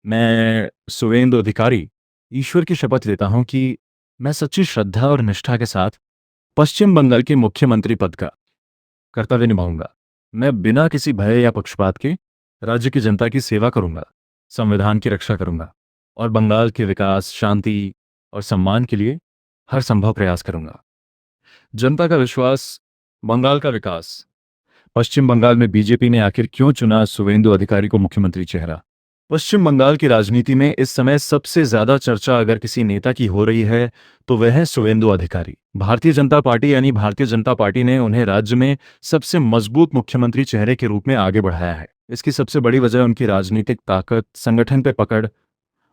मैं सुवेंदु अधिकारी ईश्वर की शपथ लेता हूं कि मैं सच्ची श्रद्धा और निष्ठा के साथ पश्चिम बंगाल के मुख्यमंत्री पद का कर्तव्य निभाऊंगा। मैं बिना किसी भय या पक्षपात के राज्य की जनता की सेवा करूंगा, संविधान की रक्षा करूंगा और बंगाल के विकास, शांति और सम्मान के लिए हर संभव प्रयास करूंगा। जनता का विश्वास, बंगाल का विकास। पश्चिम बंगाल में बीजेपी ने आखिर क्यों चुना सुवेंदु अधिकारी को मुख्यमंत्री चेहरा? पश्चिम बंगाल की राजनीति में इस समय सबसे ज्यादा चर्चा अगर किसी नेता की हो रही है तो वह है सुवेंदु अधिकारी। भारतीय जनता पार्टी यानी भारतीय जनता पार्टी ने उन्हें राज्य में सबसे मजबूत मुख्यमंत्री चेहरे के रूप में आगे बढ़ाया है। इसकी सबसे बड़ी वजह उनकी राजनीतिक ताकत, संगठन पे पकड़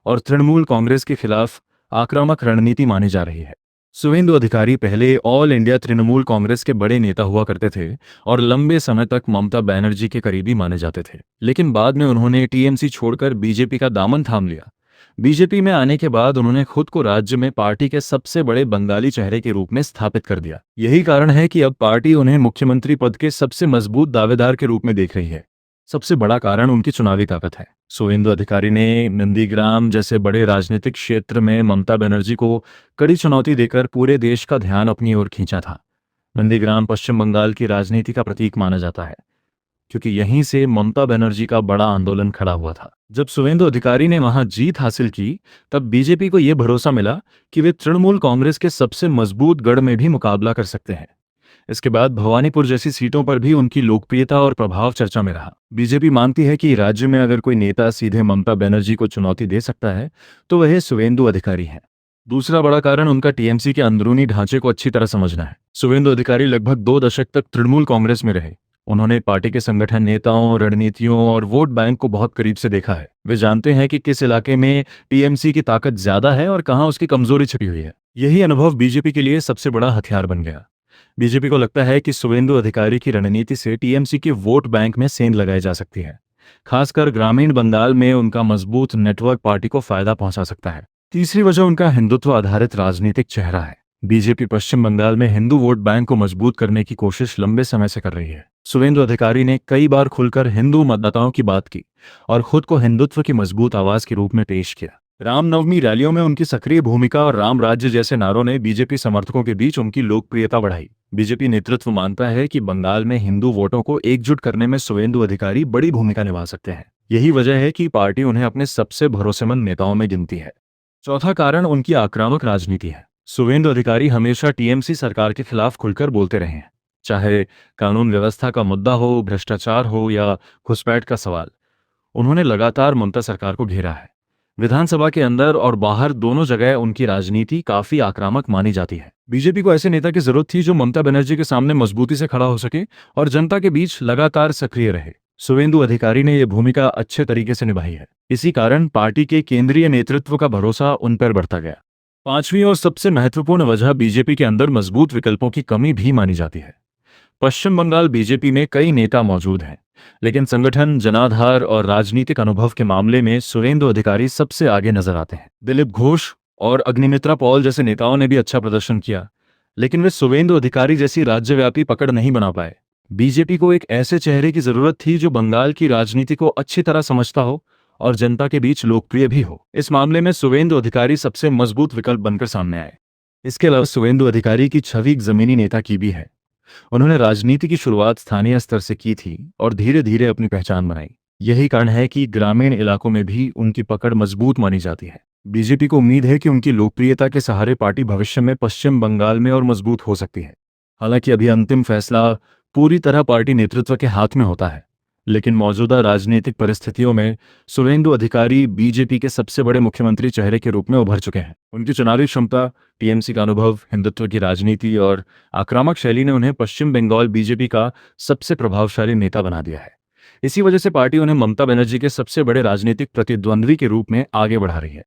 और तृणमूल कांग्रेस के खिलाफ आक्रामक रणनीति मानी जा रही है। सुवेंदु अधिकारी पहले ऑल इंडिया तृणमूल कांग्रेस के बड़े नेता हुआ करते थे और लंबे समय तक ममता बनर्जी के करीबी माने जाते थे, लेकिन बाद में उन्होंने टीएमसी छोड़कर बीजेपी का दामन थाम लिया। बीजेपी में आने के बाद उन्होंने खुद को राज्य में पार्टी के सबसे बड़े बंगाली चेहरे के रूप में स्थापित कर दिया। यही कारण है कि अब पार्टी उन्हें मुख्यमंत्री पद के सबसे मजबूत दावेदार के रूप में देख रही है। सबसे बड़ा कारण उनकी चुनावी ताकत है। सुवेंदु अधिकारी ने नंदीग्राम जैसे बड़े राजनीतिक क्षेत्र में ममता बनर्जी को कड़ी चुनौती देकर पूरे देश का ध्यान अपनी ओर खींचा था। नंदीग्राम पश्चिम बंगाल की राजनीति का प्रतीक माना जाता है क्योंकि यहीं से ममता बनर्जी का बड़ा आंदोलन खड़ा हुआ था। जब सुवेंदु अधिकारी ने वहां जीत हासिल की तब बीजेपी को यह भरोसा मिला कि वे तृणमूल कांग्रेस के सबसे मजबूत गढ़ में भी मुकाबला कर सकते हैं। इसके बाद भवानीपुर जैसी सीटों पर भी उनकी लोकप्रियता और प्रभाव चर्चा में रहा। बीजेपी मानती है कि राज्य में अगर कोई नेता सीधे ममता बनर्जी को चुनौती दे सकता है तो वह सुवेंदु अधिकारी है। दूसरा बड़ा कारण उनका टीएमसी के अंदरूनी ढांचे को अच्छी तरह समझना है। सुवेंदु अधिकारी लगभग 2 दशक तक तृणमूल कांग्रेस में रहे। उन्होंने पार्टी के संगठन, नेताओं, रणनीतियों और वोट बैंक को बहुत करीब से देखा है। वे जानते हैं कि किस इलाके में टीएमसी की ताकत ज्यादा है और कहां उसकी कमजोरी छिपी हुई है। यही अनुभव बीजेपी के लिए सबसे बड़ा हथियार बन गया। बीजेपी को लगता है कि सुवेंदु अधिकारी की रणनीति से टीएमसी के वोट बैंक में सेंध लगाई जा सकती है। खासकर ग्रामीण बंगाल में उनका मजबूत नेटवर्क पार्टी को फायदा पहुंचा सकता है। तीसरी वजह उनका हिंदुत्व आधारित राजनीतिक चेहरा है। बीजेपी पश्चिम बंगाल में हिंदू वोट बैंक को मजबूत करने की कोशिश लंबे समय से कर रही है। सुवेंदु अधिकारी ने कई बार खुलकर हिंदू मतदाताओं की बात की और खुद को हिंदुत्व की मजबूत आवाज के रूप में पेश किया। रामनवमी रैलियों में उनकी सक्रिय भूमिका और राम राज्य जैसे नारों ने बीजेपी समर्थकों के बीच उनकी लोकप्रियता बढ़ाई। बीजेपी नेतृत्व मानता है कि बंगाल में हिंदू वोटों को एकजुट करने में सुवेंदु अधिकारी बड़ी भूमिका निभा सकते हैं। यही वजह है कि पार्टी उन्हें अपने सबसे भरोसेमंद नेताओं में गिनती है। चौथा कारण उनकी आक्रामक राजनीति है। सुवेंदु अधिकारी हमेशा टीएमसी सरकार के खिलाफ खुलकर बोलते रहे हैं, चाहे कानून व्यवस्था का मुद्दा हो, भ्रष्टाचार हो या घुसपैठ का सवाल। उन्होंने लगातार ममता सरकार को घेरा है। विधानसभा के अंदर और बाहर दोनों जगह उनकी राजनीति काफी आक्रामक मानी जाती है। बीजेपी को ऐसे नेता की जरूरत थी जो ममता बनर्जी के सामने मजबूती से खड़ा हो सके और जनता के बीच लगातार सक्रिय रहे। सुवेंदु अधिकारी ने यह भूमिका अच्छे तरीके से निभाई है। इसी कारण पार्टी के केंद्रीय नेतृत्व का भरोसा उन पर बढ़ता गया। पांचवी और सबसे महत्वपूर्ण वजह बीजेपी के अंदर मजबूत विकल्पों की कमी भी मानी जाती है। पश्चिम बंगाल बीजेपी में कई नेता मौजूद हैं, लेकिन संगठन, जनाधार और राजनीतिक अनुभव के मामले में सुवेंदु अधिकारी सबसे आगे नजर आते हैं। दिलीप घोष और अग्निमित्रा पॉल जैसे नेताओं ने भी अच्छा प्रदर्शन किया, लेकिन वे सुवेंदु अधिकारी जैसी राज्यव्यापी पकड़ नहीं बना पाए। बीजेपी को एक ऐसे चेहरे की जरूरत थी जो बंगाल की राजनीति को अच्छी तरह समझता हो और जनता के बीच लोकप्रिय भी हो। इस मामले में सुवेंदु अधिकारी सबसे मजबूत विकल्प बनकर सामने आए। इसके अलावा सुवेंदु अधिकारी की छवि एक जमीनी नेता की भी है। उन्होंने राजनीति की शुरुआत स्थानीय स्तर से की थी और धीरे धीरे अपनी पहचान बनाई। यही कारण है कि ग्रामीण इलाकों में भी उनकी पकड़ मजबूत मानी जाती है। बीजेपी को उम्मीद है कि उनकी लोकप्रियता के सहारे पार्टी भविष्य में पश्चिम बंगाल में और मजबूत हो सकती है। हालांकि अभी अंतिम फैसला पूरी तरह पार्टी नेतृत्व के हाथ में होता है, लेकिन मौजूदा राजनीतिक परिस्थितियों में सुवेंदु अधिकारी बीजेपी के सबसे बड़े मुख्यमंत्री चेहरे के रूप में उभर चुके हैं। उनकी चुनावी क्षमता, टीएमसी का अनुभव, हिंदुत्व की राजनीति और आक्रामक शैली ने उन्हें पश्चिम बंगाल बीजेपी का सबसे प्रभावशाली नेता बना दिया है। इसी वजह से पार्टी उन्हें ममता बनर्जी के सबसे बड़े राजनीतिक प्रतिद्वंद्वी के रूप में आगे बढ़ा रही है।